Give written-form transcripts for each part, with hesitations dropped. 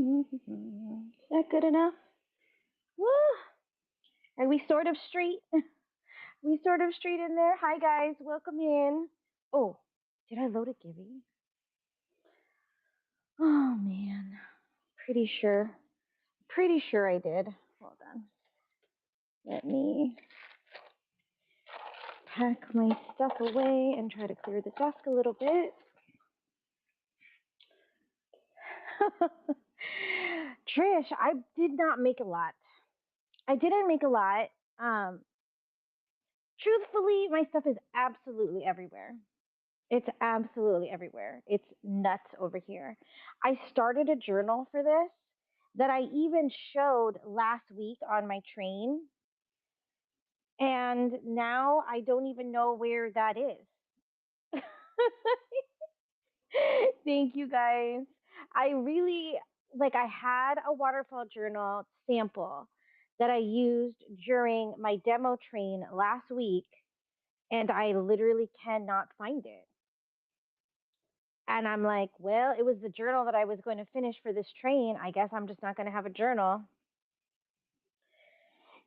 Is that good enough? Woo! Are we sort of straight? We sort of straight in there. Hi guys, welcome in. Oh, did I load a Gibby? Oh man, pretty sure. Pretty sure I did. Hold on. Let me pack my stuff away and try to clear the desk a little bit. Trish, I did not make a lot. I didn't make a lot. Um, Truthfully, my stuff is absolutely everywhere. It's absolutely everywhere. It's nuts over here. I started a journal for this that I even showed last week on my train, and now I don't even know where that is. Thank you guys. I really I had a waterfall journal sample that I used during my demo train last week, and I literally cannot find it. And I'm like, well, it was the journal that I was going to finish for this train. I guess I'm just not going to have a journal.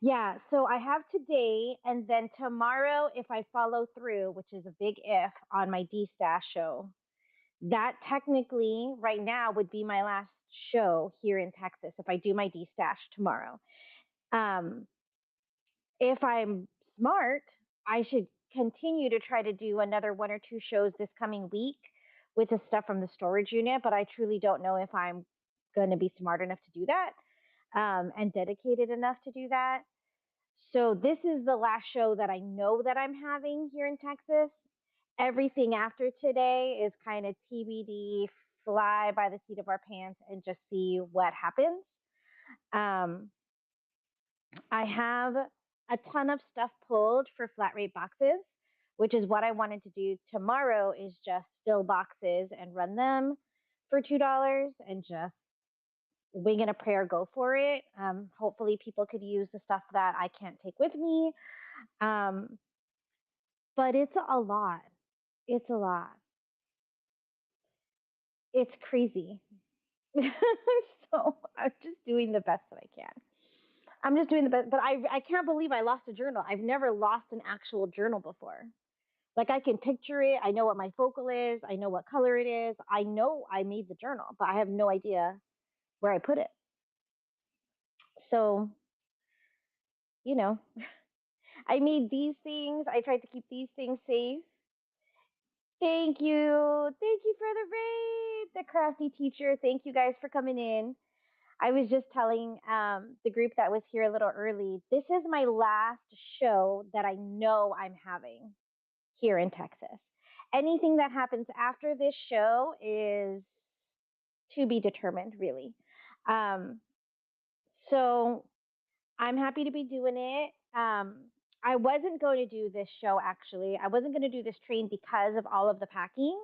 Yeah, so I have today and then tomorrow, if I follow through, which is a big if on my Destash show, that technically right now would be my last show here in Texas if I do my Destash tomorrow. Um, if I'm smart, I should continue to try to do another one or two shows this coming week with the stuff from the storage unit, but I truly don't know if I'm going to be smart enough to do that and dedicated enough to do that. So this is the last show that I know that I'm having here in Texas. Everything after today is kind of TBD, fly by the seat of our pants and just see what happens. Um, I have a ton of stuff pulled for flat rate boxes, which is what I wanted to do tomorrow is just fill boxes and run them for $2 and just wing and a prayer, go for it. Hopefully people could use the stuff that I can't take with me. Um, but it's a lot. It's a lot. It's crazy. So I'm just doing the best that I can. I'm just doing the best, but I can't believe I lost a journal. I've never lost an actual journal before. Like I can picture it. I know what my focal is. I know what color it is. I know I made the journal, but I have no idea where I put it. So, you know, I made these things. I tried to keep these things safe. Thank you. Thank you for the raid, the crafty teacher. Thank you guys for coming in. I was just telling the group that was here a little early, this is my last show that I know I'm having here in Texas. Anything that happens after this show is to be determined, really. Um, so I'm happy to be doing it. I wasn't going to do this show actually. I wasn't going to do this train because of all of the packing,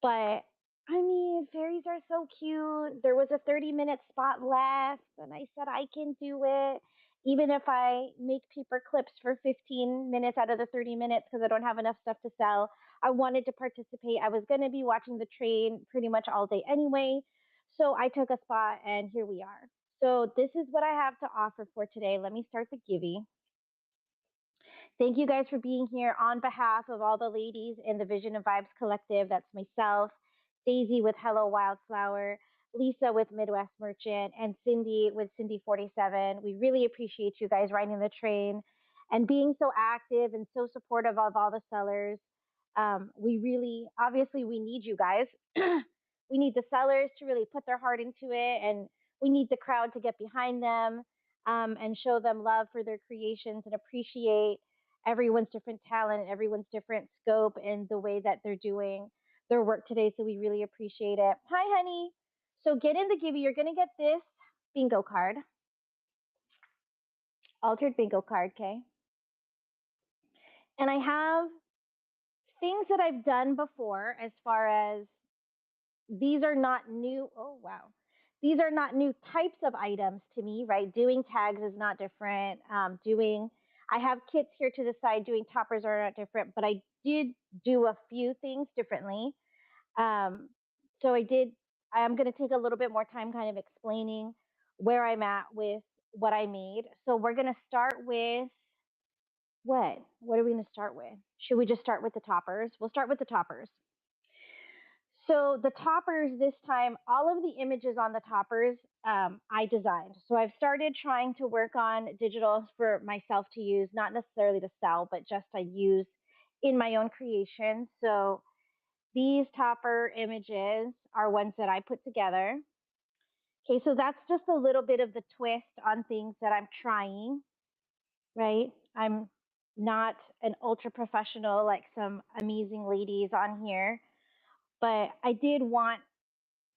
but I mean, fairies are so cute. There was a 30-minute spot left, and I said I can do it. Even if I make paper clips for 15 minutes out of the 30 minutes because I don't have enough stuff to sell, I wanted to participate. I was going to be watching the train pretty much all day anyway. So I took a spot, and here we are. So this is what I have to offer for today. Let me start the givey. Thank you guys for being here on behalf of all the ladies in the Vision and Vibes Collective. That's myself, Daisy with Hello Wildflower, Lisa with Midwest Merchant, and Cindy with Cindy 47. We really appreciate you guys riding the train and being so active and so supportive of all the sellers. We really, obviously, we need you guys. We need the sellers to really put their heart into it, and we need the crowd to get behind them and show them love for their creations and appreciate everyone's different talent and everyone's different scope and the way that they're doing their work today. So we really appreciate it. Hi, honey. So get in the givey. You're going to get this bingo card, altered bingo card, okay? And I have things that I've done before as far as these are not new. Oh, wow. These are not new types of items to me, right? Doing tags is not different. I have kits here to the side. Doing toppers are not different, but I did do a few things differently. So I did I'm going to take a little bit more time kind of explaining where I'm at with what I made. So we're going to start with what? What are we going to start with? Should we just start with the toppers? We'll start with the toppers. So the toppers this time, all of the images on the toppers I designed. So I've started trying to work on digitals for myself to use, not necessarily to sell, but just to use in my own creation. So these topper images are ones that I put together. Okay, so that's just a little bit of the twist on things that I'm trying, right? I'm not an ultra professional like some amazing ladies on here, but I did want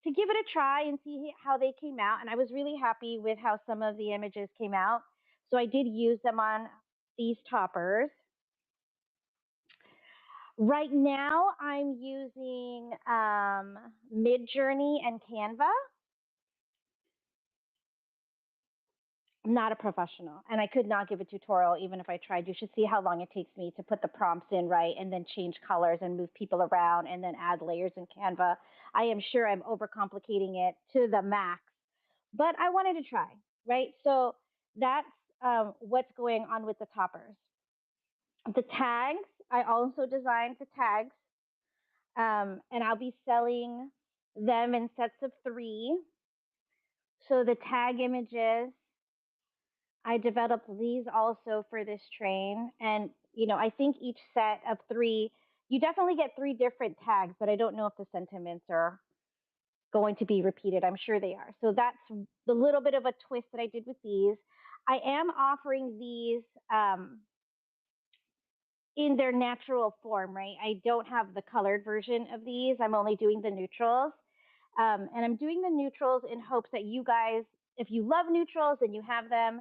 to give it a try and see how they came out. And I was really happy with how some of the images came out. So I did use them on these toppers. Right now, I'm using Midjourney and Canva. I'm not a professional, and I could not give a tutorial even if I tried. You should see how long it takes me to put the prompts in right and then change colors and move people around and then add layers in Canva. I am sure I'm overcomplicating it to the max, but I wanted to try, right? So that's what's going on with the toppers. The tags, I also designed the tags, and I'll be selling them in sets of 3. So the tag images, I developed these also for this train. And, I think each set of 3, you definitely get 3 different tags, but I don't know if the sentiments are going to be repeated. I'm sure they are. So that's the little bit of a twist that I did with these. I am offering these in their natural form, right? I don't have the colored version of these. I'm only doing the neutrals. And I'm doing the neutrals in hopes that you guys, if you love neutrals and you have them,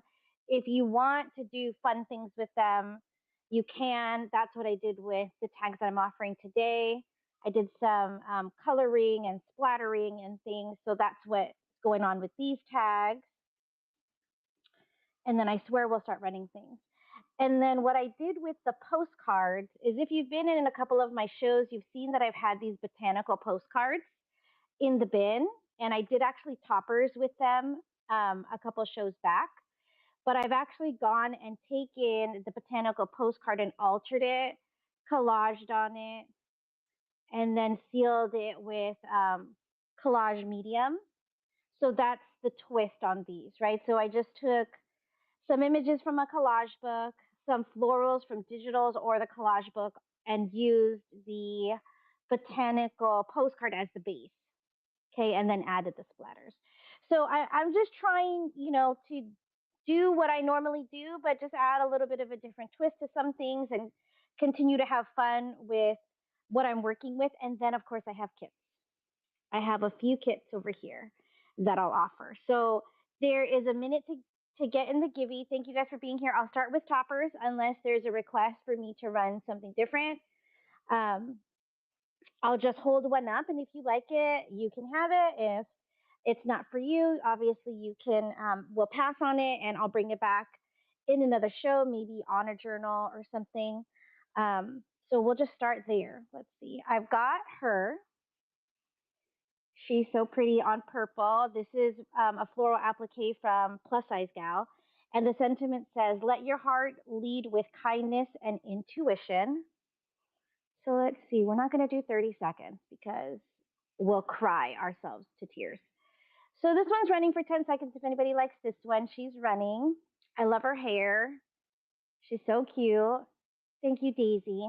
if you want to do fun things with them, you can. That's what I did with the tags that I'm offering today. I did some coloring and splattering and things. So that's what's going on with these tags. And then I swear we'll start running things. And then what I did with the postcards is if you've been in a couple of my shows, you've seen that I've had these botanical postcards in the bin, and I did actually toppers with them a couple shows back. But I've actually gone and taken the botanical postcard and altered it, collaged on it, and then sealed it with collage medium. So that's the twist on these, right? So I just took some images from a collage book, some florals from digitals or the collage book, and used the botanical postcard as the base. Okay, and then added the splatters. So I'm just trying, to do what I normally do, but just add a little bit of a different twist to some things and continue to have fun with what I'm working with. And then, of course, I have kits. I have a few kits over here that I'll offer. So there is a minute to get in the givey. Thank you guys for being here. I'll start with toppers unless there's a request for me to run something different. I'll just hold one up, and if you like it, you can have it. If it's not for you, obviously you can, we'll pass on it, and I'll bring it back in another show, maybe on a journal or something. So we'll just start there. Let's see. I've got her. She's so pretty on purple. This is a floral applique from Plus Size Gal. And the sentiment says, let your heart lead with kindness and intuition. So let's see, we're not going to do 30 seconds because we'll cry ourselves to tears. So this one's running for 10 seconds. If anybody likes this one, she's running. I love her hair. She's so cute. Thank you, Daisy.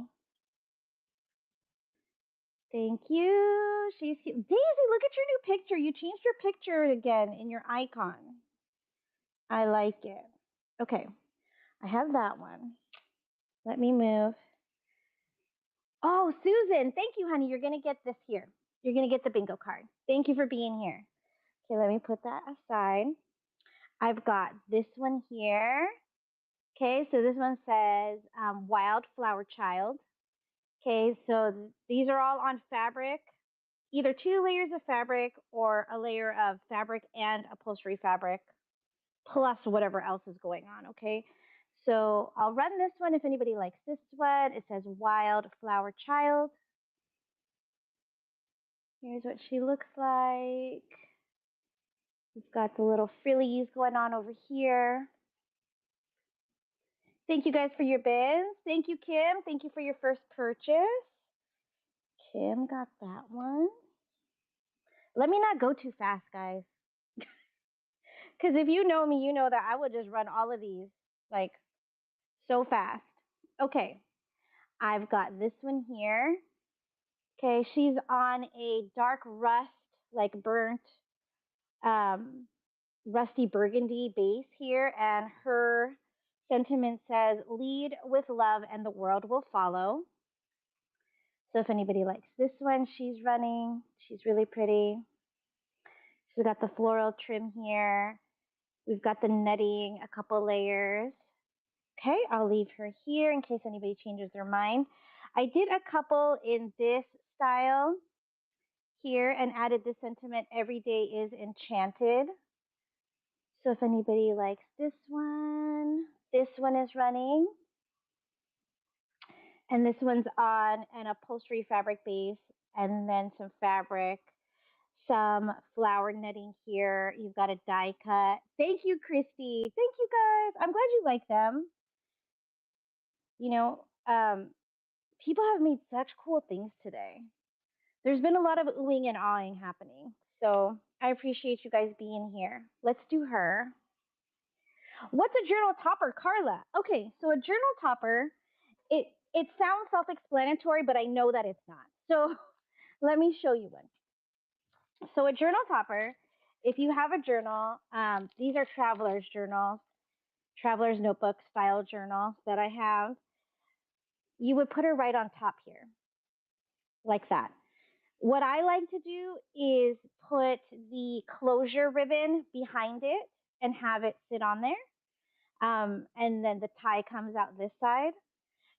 Thank you. She's cute. Daisy, look at your new picture. You changed your picture again in your icon. I like it. Okay, I have that one. Let me move. Oh, Susan, thank you, honey. You're going to get this here. You're going to get the bingo card. Thank you for being here. Okay, let me put that aside. I've got this one here. Okay, so this one says Wildflower Child. Okay, so these are all on fabric, either 2 layers of fabric or a layer of fabric and upholstery fabric, plus whatever else is going on, okay? So I'll run this one if anybody likes this one. It says Wildflower Child. Here's what she looks like. We've got the little frillies going on over here. Thank you guys for your bids. Thank you, Kim. Thank you for your first purchase. Kim got that one. Let me not go too fast, guys. Because if you know me, you know that I would just run all of these like so fast. Okay, I've got this one here. Okay, she's on a dark rust, like burnt, rusty burgundy base here, and her sentiment says, lead with love and the world will follow. So if anybody likes this one, she's running. She's really pretty. She's got the floral trim here. We've got the netting, a couple layers. Okay, I'll leave her here in case anybody changes their mind. I did a couple in this style here and added the sentiment, every day is enchanted. So if anybody likes this one is running. And this one's on an upholstery fabric base and then some fabric, some flower netting here. You've got a die cut. Thank you, Christy. Thank you, guys. I'm glad you like them. You know, people have made such cool things today. There's been a lot of oohing and awing happening. So I appreciate you guys being here. Let's do her. What's a journal topper, Carla? Okay, so a journal topper, it sounds self-explanatory, but I know that it's not. So let me show you one. So a journal topper, if you have a journal, these are traveler's journals, traveler's notebook style journals that I have. You would put her right on top here, like that. What I like to do is put the closure ribbon behind it and have it sit on there. And then the tie comes out this side.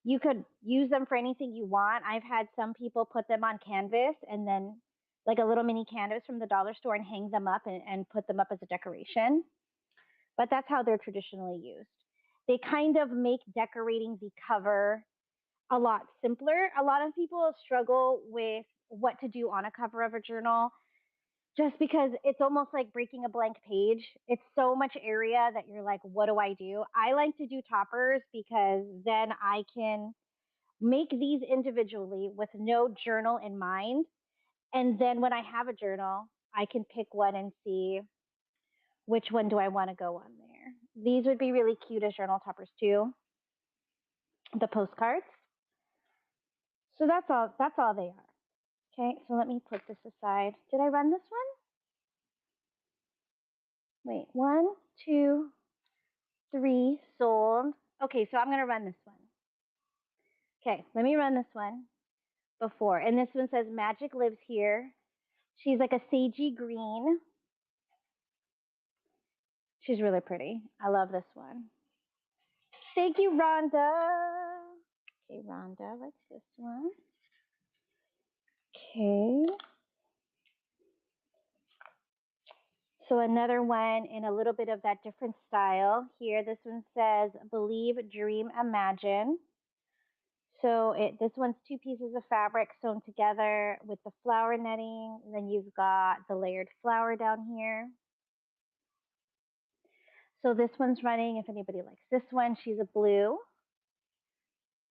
You could use them for anything you want. I've had some people put them on canvas and then like a little mini canvas from the dollar store and hang them up and put them up as a decoration. But that's how they're traditionally used. They kind of make decorating the cover a lot simpler. A lot of people struggle with what to do on a cover of a journal just because it's almost like breaking a blank page. It's so much area that you're like, what do I do? I like to do toppers because then I can make these individually with no journal in mind. And then when I have a journal, I can pick one and see which one do I want to go on there. These would be really cute as journal toppers too. The postcards. So that's all they are. Okay, so let me put this aside. Did I run this one? Wait, 1, 2, 3 sold. Okay, so I'm gonna run this one. Okay, let me run this one before. And this one says Magic Lives Here. She's like a sagey green. She's really pretty. I love this one. Thank you, Rhonda. Okay, Rhonda, what's this one? Okay. So another one in a little bit of that different style. Here, this one says Believe, Dream, Imagine. So this one's 2 pieces of fabric sewn together with the flower netting. And then you've got the layered flower down here. So this one's running, if anybody likes this one, she's a blue,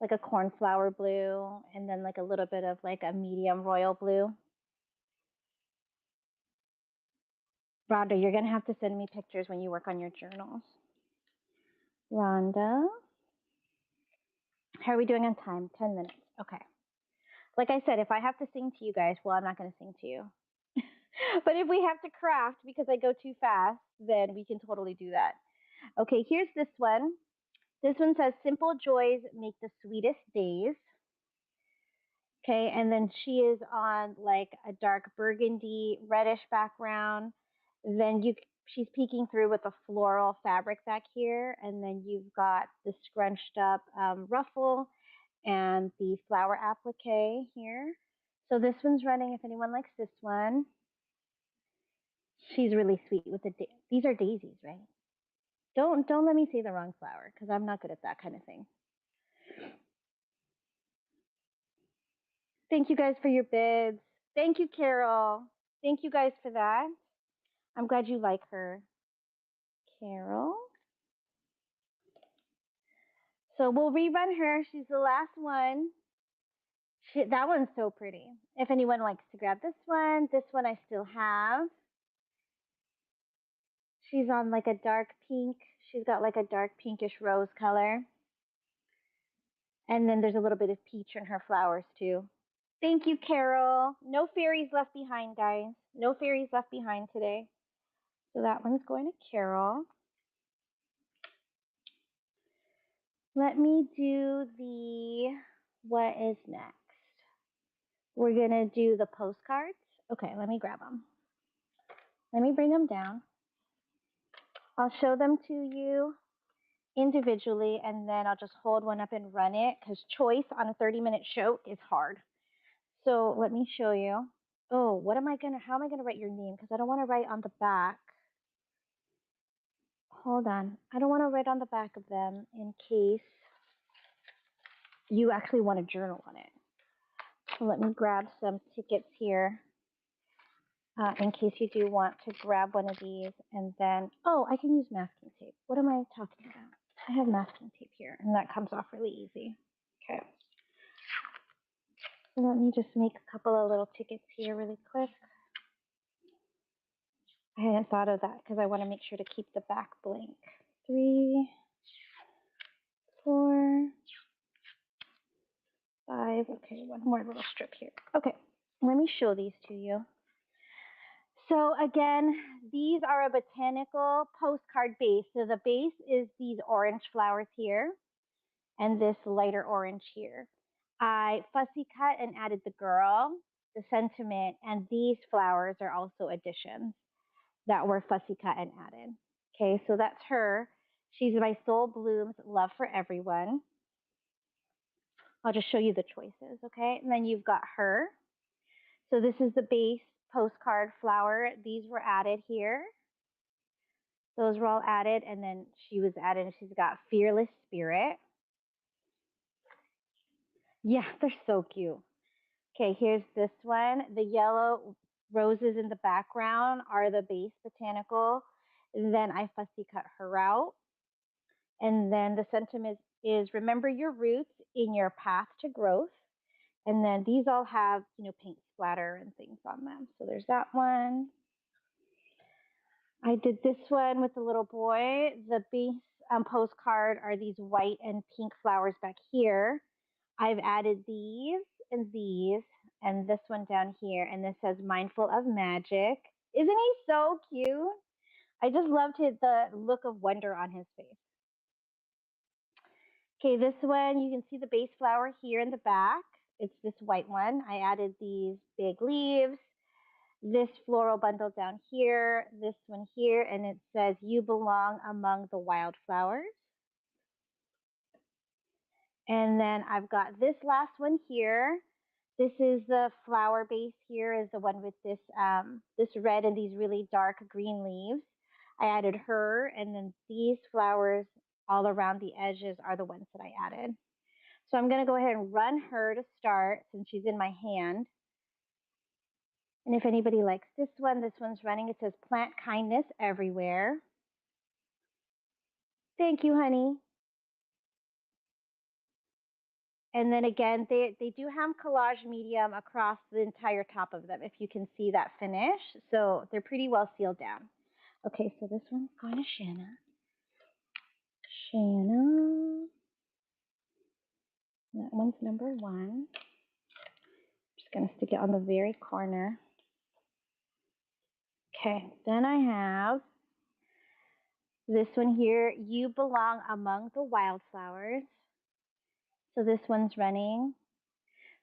like a cornflower blue, and then like a little bit of like a medium royal blue. Rhonda, you're going to have to send me pictures when you work on your journals. Rhonda. How are we doing on time? 10 minutes. Okay. Like I said, if I have to sing to you guys, well, I'm not going to sing to you. But if we have to craft because I go too fast, then we can totally do that. Okay, here's this one. This one says, Simple joys make the sweetest days. Okay, and then she is on like a dark burgundy reddish background. Then she's peeking through with a floral fabric back here, and then you've got the scrunched up ruffle and the flower applique here. So this one's running if anyone likes this one. She's really sweet with these are daisies, right? Don't let me say the wrong flower because I'm not good at that kind of thing. Thank you guys for your bids. Thank you, Carol. Thank you guys for that. I'm glad you like her. Carol. So we'll rerun her. She's the last one. That one's so pretty. If anyone likes to grab this one I still have. She's on like a dark pink. She's got like a dark pinkish rose color. And then there's a little bit of peach in her flowers too. Thank you, Carol. No fairies left behind, guys. No fairies left behind today. So that one's going to Carol. Let me do the what is next. We're going to do the postcards. Okay, let me grab them. Let me bring them down. I'll show them to you individually, and then I'll just hold one up and run it because choice on a 30-minute show is hard. So let me show you. Oh, how am I gonna write your name? Because I don't want to write on the back. Hold on. I don't want to write on the back of them in case you actually want to journal on it. So let me grab some tickets here in case you do want to grab one of these. And then, oh, I can use masking tape. What am I talking about? I have masking tape here, and that comes off really easy. Okay. Let me just make a couple of little tickets here really quick. I hadn't thought of that because I want to make sure to keep the back blank. 3, 4, 5. Okay, one more little strip here. Okay, let me show these to you. So again, these are a botanical postcard base. So the base is these orange flowers here and this lighter orange here. I fussy cut and added the girl, the sentiment, and these flowers are also additions that were fussy cut and added. Okay, so that's her. She's My Soul Blooms, Love for Everyone. I'll just show you the choices, okay? And then you've got her. So this is the base postcard flower. These were added here. Those were all added, and then she was added, and she's got Fearless Spirit. Yeah, they're so cute. Okay, here's this one. The yellow roses in the background are the base botanical. And then I fussy cut her out. And then the sentiment is remember your roots in your path to growth. And then these all have, paint splatter and things on them. So there's that one. I did this one with the little boy. The base postcard are these white and pink flowers back here. I've added these and this one down here. And this says Mindful of Magic. Isn't he so cute? I just loved the look of wonder on his face. Okay, this one, you can see the base flower here in the back. It's this white one. I added these big leaves, this floral bundle down here, this one here, and it says, You Belong Among the Wildflowers. And then I've got this last one here. This is the flower base here, is the one with this this red and these really dark green leaves. I added her, and then these flowers all around the edges are the ones that I added. So I'm going to go ahead and run her to start since she's in my hand. And if anybody likes this one's running. It says Plant Kindness Everywhere. Thank you, honey. And then again, they do have collage medium across the entire top of them, if you can see that finish. So they're pretty well sealed down. Okay, so this one's going to Shanna. Shanna. That one's number 1. Just going to stick it on the very corner. Okay, then I have this one here, You Belong Among the Wildflowers. So this one's running.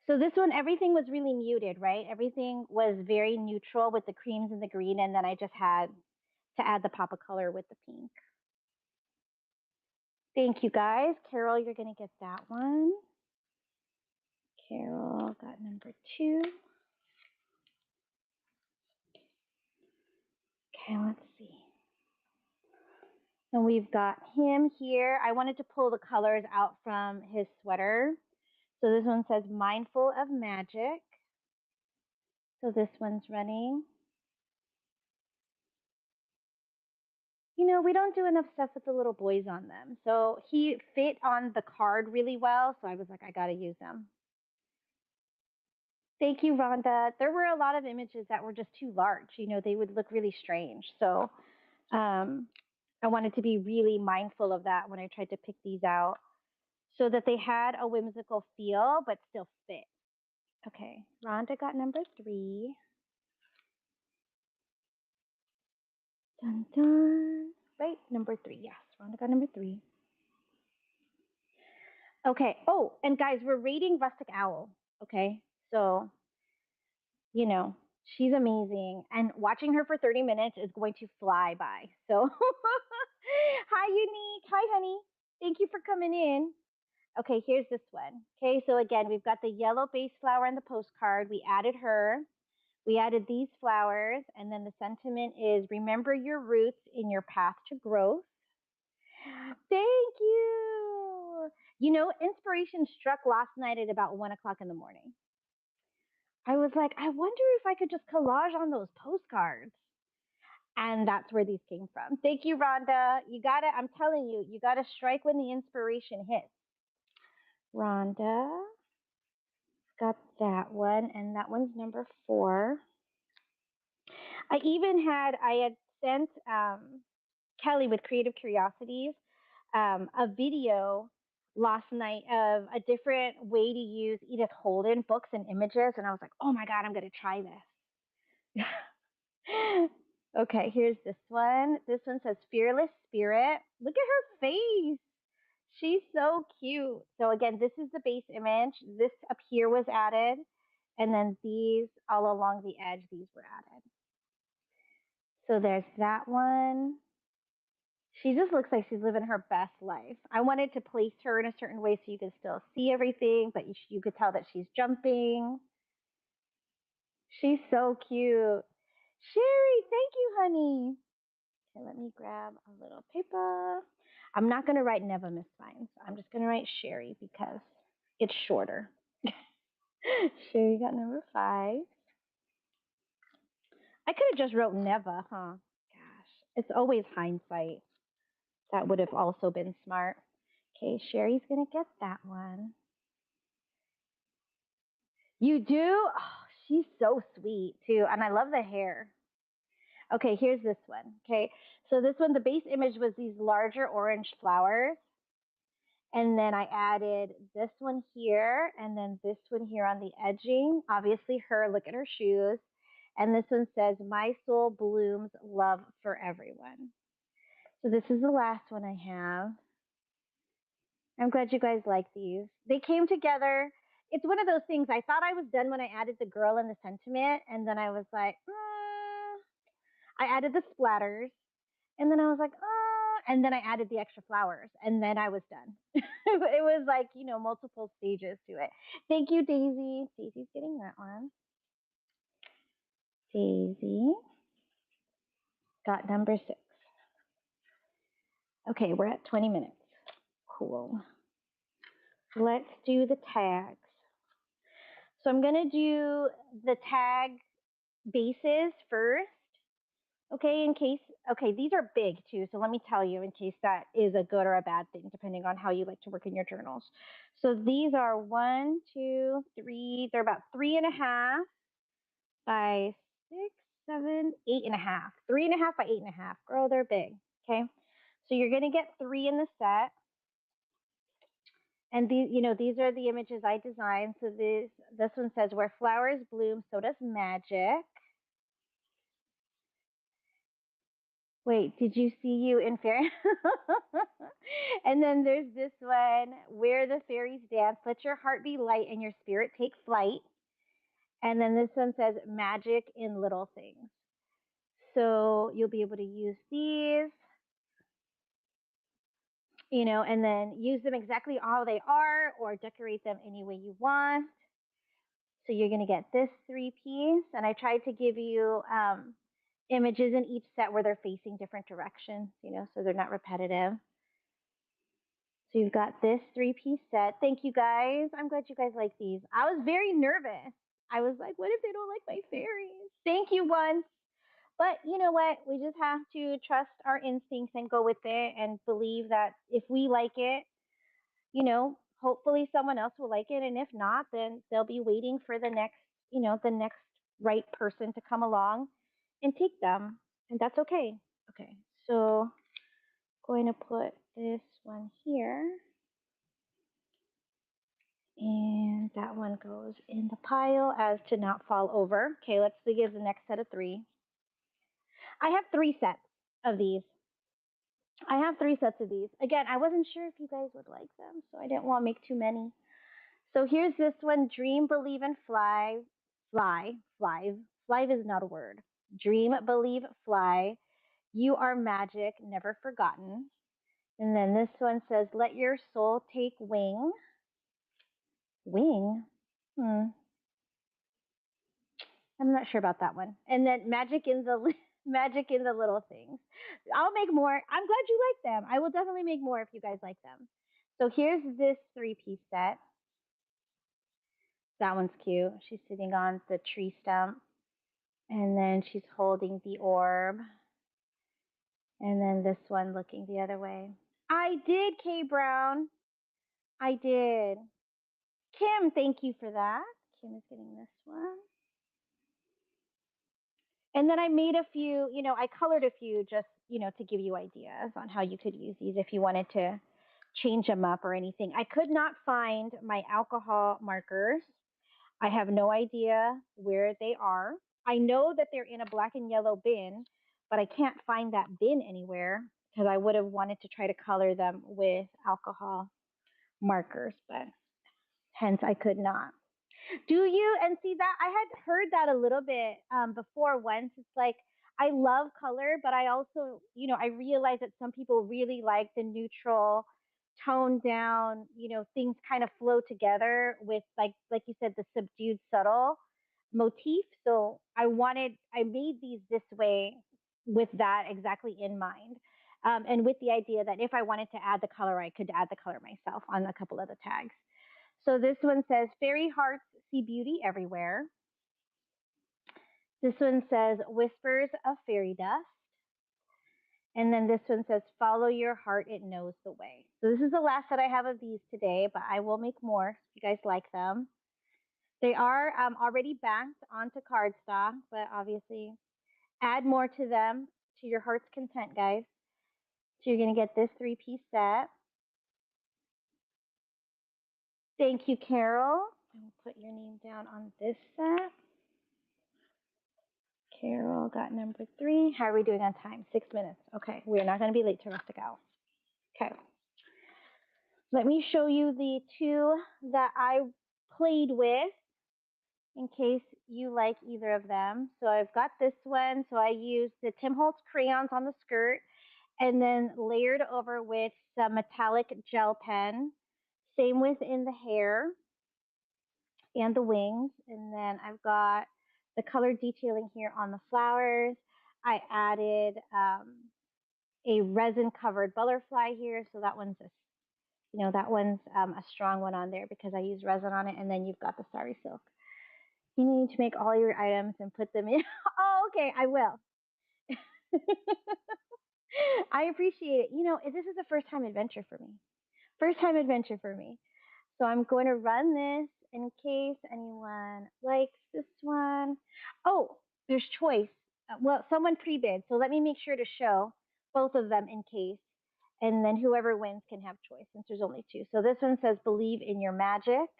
So this one, everything was really muted, right? Everything was very neutral with the creams and the green, and then I just had to add the pop of color with the pink. Thank you, guys. Carol, you're going to get that one. Carol got number 2. Okay, let's see. And we've got him here. I wanted to pull the colors out from his sweater. So this one says Mindful of Magic. So this one's running. You know, we don't do enough stuff with the little boys on them. So he fit on the card really well. So I was like, I got to use them. Thank you, Rhonda. There were a lot of images that were just too large. You know, they would look really strange. So um, I wanted to be really mindful of that when I tried to pick these out so that they had a whimsical feel but still fit. Okay, Rhonda got number 3. Dun dun. Right, number 3. Yes, Rhonda got number 3. Okay. Oh, and guys, we're rating Rustic Owl. Okay, so you know she's amazing, and watching her for 30 minutes is going to fly by. So, hi, Unique. Hi, honey. Thank you for coming in. Okay, here's this one. Okay, so again, we've got the yellow base flower in the postcard. We added her. We added these flowers, and then the sentiment is remember your roots in your path to growth. Thank you. You know, inspiration struck last night at about 1 o'clock in the morning. I was like, I wonder if I could just collage on those postcards. And that's where these came from. Thank you, Rhonda. You gotta, I'm telling you, you gotta strike when the inspiration hits. Rhonda got that one, and that one's number 4. I had sent Kelly with Creative Curiosities a video last night of a different way to use Edith Holden books and images, and I was like, oh my god, I'm gonna try this. Okay, here's this one. This one says Fearless Spirit. Look at her face. She's so cute. So again, this is the base image. This up here was added, and then these all along the edge, these were added. So there's that one. She just looks like she's living her best life. I wanted to place her in a certain way so you could still see everything, but you could tell that she's jumping. She's so cute. Sherry, thank you, honey. Okay, let me grab a little paper. I'm not going to write Never Miss Vines. I'm just going to write Sherry because it's shorter. Sherry got number 5. I could have just wrote Neva, huh? Gosh, it's always hindsight. That would have also been smart. Okay, Sherry's going to get that one. You do? Oh, she's so sweet, too. And I love the hair. Okay, here's this one. Okay, so this one, the base image was these larger orange flowers. And then I added this one here and then this one here on the edging. Obviously her, look at her shoes. And this one says, my soul blooms love for everyone. So this is the last one I have. I'm glad you guys like these. They came together. It's one of those things. I thought I was done when I added the girl and the sentiment. And then I was like, I added the splatters. And then I was like, and then I added the extra flowers, and then I was done. It was like, you know, multiple stages to it. Thank you, Daisy. Daisy's getting that one. Daisy got number 6. Okay, we're at 20 minutes. Cool. Let's do the tags. So I'm going to do the tag bases first. Okay, these are big too, so let me tell you in case that is a good or a bad thing, depending on how you like to work in your journals. So these are 1, 2, 3, they're about 3.5 by 6, 7, 8.5. 3.5 by 8.5. Girl, they're big. Okay. So you're gonna get 3 in the set. And these, you know, these are the images I designed. So this one says, where flowers bloom, so does magic. Wait, did you see you in fairy? And then there's this one, where the fairies dance, let your heart be light and your spirit take flight. And then this one says magic in little things. So you'll be able to use these, you know, and then use them exactly how they are or decorate them any way you want. So you're going to get this 3-piece. And I tried to give you images in each set where they're facing different directions, you know, so they're not repetitive. So you've got this 3-piece set. Thank you guys. I'm glad you guys like these. I was very nervous. I was like, what if they don't like my fairies? Thank you once. But you know what? We just have to trust our instincts and go with it and believe that if we like it, hopefully someone else will like it. And if not, then they'll be waiting for the next right person to come along and take them. And that's okay. Okay. So going to put this one here. And that one goes in the pile as to not fall over. Okay, let's begin the next set of three. I have three sets of these. I have three sets of these. Again, I wasn't sure if you guys would like them, so I didn't want to make too many. So here's this one: dream, believe, and fly. Fly, flies. Fly is not a word. Dream, believe, fly. You are magic, never forgotten. And then this one says, let your soul take wing. Wing? I'm not sure about that one. And then magic in the magic in the little things. I'll make more. I'm glad you like them. I will definitely make more if you guys like them. So here's this three-piece set. That one's cute. She's sitting on the tree stump. And then she's holding the orb. And then this one looking the other way. I did, Kay Brown. I did. Kim, thank you for that. Kim is getting this one. And then I made a few, I colored a few just, to give you ideas on how you could use these if you wanted to change them up or anything. I could not find my alcohol markers. I have no idea where they are. I know that they're in a black and yellow bin, but I can't find that bin anywhere because I would have wanted to try to color them with alcohol markers, but hence I could not. Do you? And see that I had heard that a little bit before once. It's like I love color, but I also, I realize that some people really like the neutral, toned down, things kind of flow together with like you said, the subdued, subtle motif. So I made these this way with that exactly in mind. And with the idea that if I wanted to add the color, I could add the color myself on a couple of the tags. So this one says, fairy hearts see beauty everywhere. This one says, whispers of fairy dust. And then this one says, follow your heart, it knows the way. So this is the last that I have of these today, but I will make more if you guys like them. They are already banked onto cardstock, but obviously add more to them to your heart's content, guys. So you're going to get this three-piece set. Thank you, Carol. I will put your name down on this set. Carol got number 3. How are we doing on time? 6 minutes. Okay, we're not going to be late to to go. Okay. Let me show you the two that I played with in case you like either of them. So I've got this one. So I used the Tim Holtz crayons on the skirt and then layered over with some metallic gel pen. Same within the hair and the wings. And then I've got the color detailing here on the flowers. I added a resin covered butterfly here. So that one's a strong one on there because I use resin on it. And then you've got the sari silk. You need to make all your items and put them in. Oh, okay, I will. I appreciate it. This is a first time adventure for me. First time adventure for me. So I'm going to run this in case anyone likes this one. Oh, there's choice. Well, someone pre-bid, so let me make sure to show both of them in case. And then whoever wins can have choice since there's only 2. So this one says believe in your magic.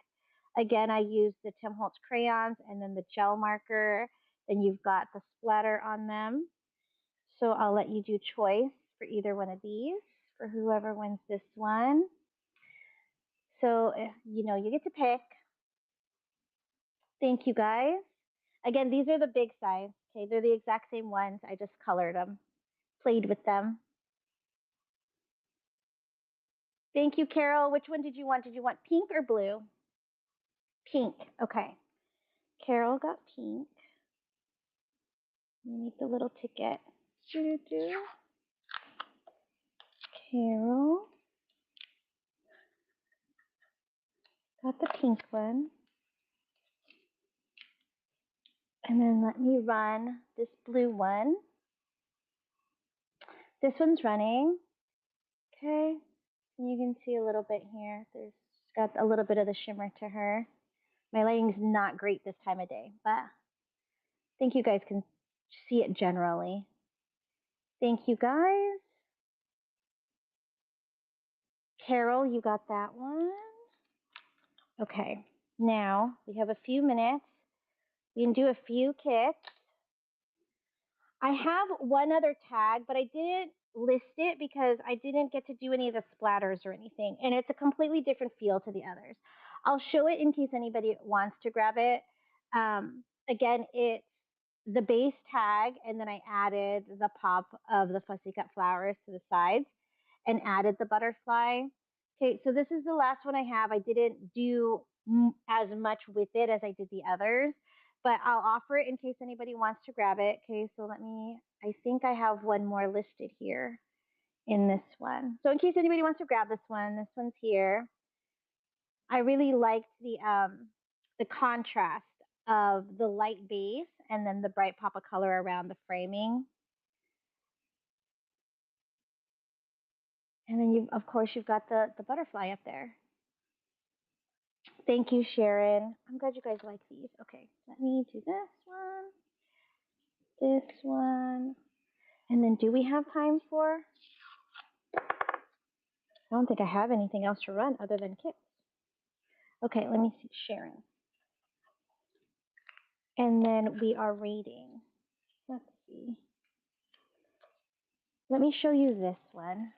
Again, I used the Tim Holtz crayons and then the gel marker. Then you've got the splatter on them. So I'll let you do choice for either one of these for whoever wins this one. So, you get to pick. Thank you, guys. Again, these are the big size. Okay, they're the exact same ones. I just colored them, played with them. Thank you, Carol. Which one did you want? Did you want pink or blue? Pink. Okay. Carol got pink. Let me make the little ticket. Carol got the pink one. And then let me run this blue one. This one's running. Okay. And you can see a little bit here. There's got a little bit of the shimmer to her. My lighting's not great this time of day, but I think you guys can see it generally. Thank you guys. Carol, you got that one. Okay, now we have a few minutes. We can do a few kits. I have one other tag, but I didn't list it because I didn't get to do any of the splatters or anything, and it's a completely different feel to the others. I'll show it in case anybody wants to grab it. Again, it's the base tag, and then I added the pop of the fussy cut flowers to the sides and added the butterfly. Okay, so this is the last one I have. I didn't do as much with it as I did the others, but I'll offer it in case anybody wants to grab it. Okay, so let me, I think I have one more listed here in this one. So in case anybody wants to grab this one's here. I really liked the contrast of the light base and then the bright pop of color around the framing. And then of course you've got the butterfly up there. Thank you, Sharon. I'm glad you guys like these. Okay, let me do this one, and then do we have time for? I don't think I have anything else to run other than kits. Okay, let me see, Sharon. And then we are rating. Let's see. Let me show you this one.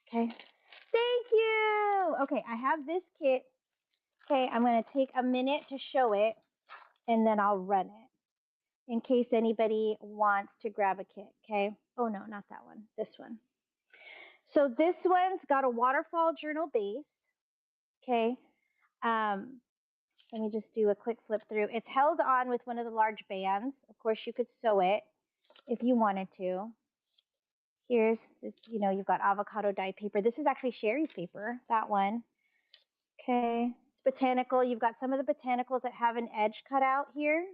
Okay. Thank you. Okay, I have this kit. Okay, I'm going to take a minute to show it, and then I'll run it in case anybody wants to grab a kit. Okay. Oh, no, not that one. This one. So this one's got a waterfall journal base. Okay. Let me just do a quick flip through. It's held on with one of the large bands. Of course, you could sew it if you wanted to. Here's this, you've got avocado dye paper. This is actually Sherry's paper, that one. Okay. It's botanical. You've got some of the botanicals that have an edge cut out here.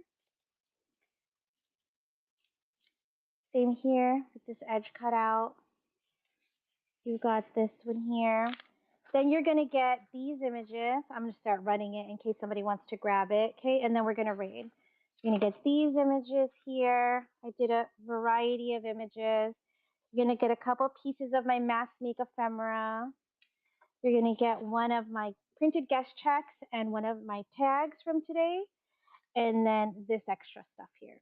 Same here with this edge cut out. You've got this one here. Then you're going to get these images. I'm going to start running it in case somebody wants to grab it. Okay, and then we're going to read. You're going to get these images here. I did a variety of images. You're going to get a couple pieces of my mass make ephemera. You're going to get one of my printed guest checks and one of my tags from today, and then this extra stuff here.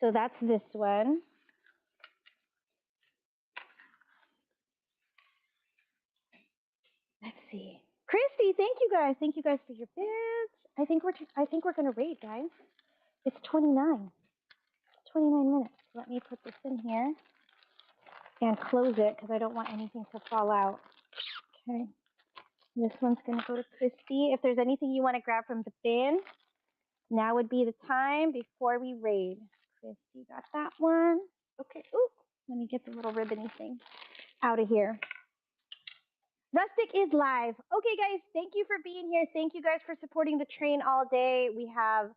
So that's this one. Let's see. Christy, thank you guys. Thank you guys for your bids. I think we're gonna rate, guys. It's 29. 29 minutes. Let me put this in here and close it because I don't want anything to fall out. Okay. This one's gonna go to Christy. If there's anything you want to grab from the bin, now would be the time before we raid. Christy got that one. Okay. Ooh, let me get the little ribbony thing out of here. Rustic is live. Okay, guys, thank you for being here. Thank you guys for supporting the train all day. We have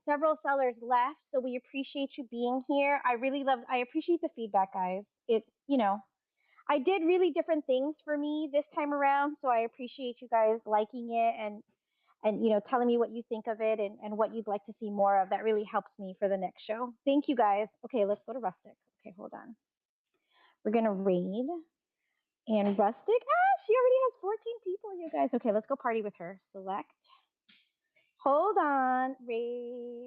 several sellers left, so we appreciate you being here. I appreciate the feedback, guys. I did really different things for me this time around, so I appreciate you guys liking it and telling me what you think of it and what you'd like to see more of. That really helps me for the next show. Thank you, guys. Okay, let's go to Rustic. Okay, hold on. We're gonna raid. And Rustic, she already has 14 people, you guys. Okay, let's go party with her. Select. Hold on. Raid.